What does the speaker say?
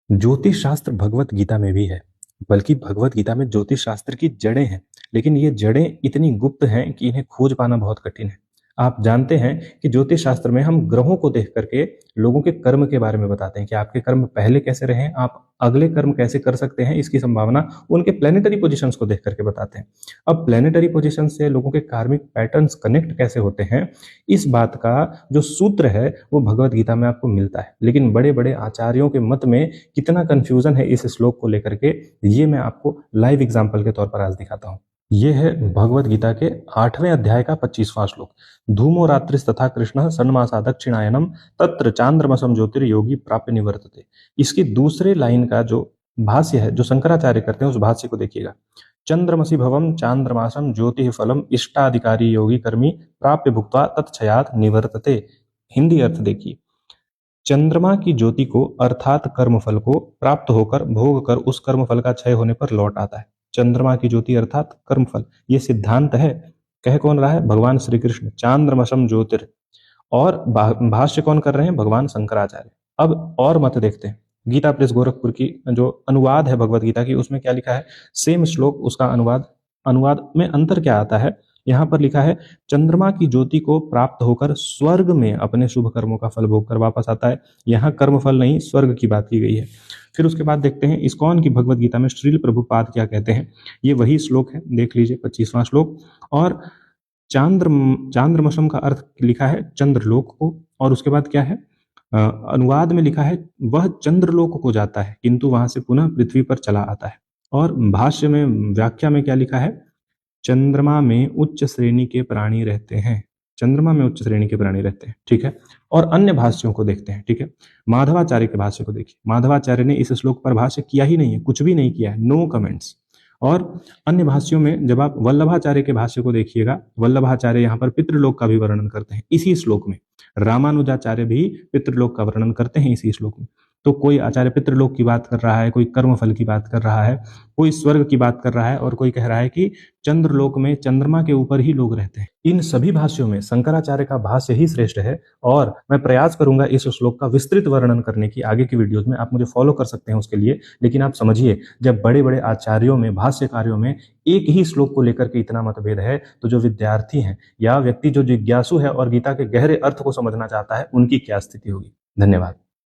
ज्योतिष शास्त्र भगवत गीता में भी है, बल्कि भगवत गीता में ज्योतिष शास्त्र की जड़ें हैं। लेकिन ये जड़ें इतनी गुप्त हैं कि इन्हें खोज पाना बहुत कठिन है। आप जानते हैं कि ज्योतिष शास्त्र में हम ग्रहों को देख करके लोगों के कर्म के बारे में बताते हैं कि आपके कर्म पहले कैसे रहे, आप अगले कर्म कैसे कर सकते हैं, इसकी संभावना उनके प्लेनेटरी पोजीशंस को देख करके बताते हैं। अब प्लेनेटरी पोजीशन से लोगों के कार्मिक पैटर्न्स कनेक्ट कैसे होते हैं, इस बात का जो सूत्र है वो भगवत गीता में आपको मिलता है। लेकिन बड़े बड़े आचार्यों के मत में कितना कंफ्यूजन है इस श्लोक को लेकर के, ये मैं आपको लाइव एग्जाम्पल के तौर पर आज दिखाता हूँ। ये है भगवत गीता के 8वें अध्याय का 25वां श्लोक। धूमो रात्रिस तथा कृष्ण षण्मासा दक्षिणायनम तत्र चांद्रमसम ज्योतिर्योगी प्राप्य निवर्तते। इसकी दूसरे लाइन का जो भाष्य है, जो शंकराचार्य करते हैं, उस भाष्य को देखिएगा। चंद्रमसी भवम चांद्रमासम ज्योति फलम इष्टाधिकारी योगी कर्मी प्राप्य भुक्त्वा तत्क्षयात निवर्तते। हिंदी अर्थ देखिए। चंद्रमा की ज्योति को अर्थात कर्मफल को प्राप्त होकर भोग कर उस कर्मफल का क्षय होने पर लौट आता है। चंद्रमा की ज्योति अर्थात कर्मफल, ये सिद्धांत है। कह कौन रहा है? भगवान श्री कृष्ण। चांद्रमसम ज्योतिर, और भाष्य कौन कर रहे हैं? भगवान शंकराचार्य। अब और मत देखते हैं। गीता प्रेस गोरखपुर की जो अनुवाद है भगवत गीता की, उसमें क्या लिखा है? सेम श्लोक, उसका अनुवाद में अंतर क्या आता है? यहाँ पर लिखा है चंद्रमा की ज्योति को प्राप्त होकर स्वर्ग में अपने शुभ कर्मों का फल भोग कर वापस आता है। यहाँ कर्म फल नहीं, स्वर्ग की बात की गई है। फिर उसके बाद देखते हैं इस्कॉन की भगवत गीता में श्रील प्रभुपाद क्या कहते हैं। ये वही श्लोक है, देख लीजिए 25वां श्लोक। और चांद्रमसम का अर्थ लिखा है चंद्रलोक को, और उसके बाद क्या है? अनुवाद में लिखा है वह चंद्रलोक को जाता है किंतु वहां से पुनः पृथ्वी पर चला आता है। और भाष्य में, व्याख्या में क्या लिखा है? चंद्रमा में उच्च श्रेणी के प्राणी रहते हैं। चंद्रमा में उच्च श्रेणी के प्राणी रहते हैं, ठीक है। और अन्य भाष्यों को देखते हैं, ठीक है। माधवाचार्य के भाष्य को देखिए। माधवाचार्य ने इस श्लोक पर भाष्य किया ही नहीं है, कुछ भी नहीं किया है, नो कमेंट्स। और अन्य भाष्यों में जब आप वल्लभाचार्य के भाष्य को देखिएगा, वल्लभाचार्य यहाँ पर पितृलोक का भी वर्णन करते हैं इसी श्लोक में। रामानुजाचार्य भी पितृलोक का वर्णन करते हैं इसी श्लोक में। तो कोई आचार्य पितृलोक की बात कर रहा है, कोई कर्मफल की बात कर रहा है, कोई स्वर्ग की बात कर रहा है, और कोई कह रहा है कि चंद्रलोक में चंद्रमा के ऊपर ही लोग रहते हैं। इन सभी भाष्यों में शंकराचार्य का भाष्य ही श्रेष्ठ है। और मैं प्रयास करूंगा इस श्लोक का विस्तृत वर्णन करने की आगे की वीडियोज में। आप मुझे फॉलो कर सकते हैं उसके लिए। लेकिन आप समझिए, जब बड़े बड़े आचार्यों में, भाष्यकारियों में एक ही श्लोक को लेकर के इतना मतभेद है, तो जो विद्यार्थी हैं या व्यक्ति जो जिज्ञासु है और गीता के गहरे अर्थ को समझना चाहता है, उनकी क्या स्थिति होगी। धन्यवाद।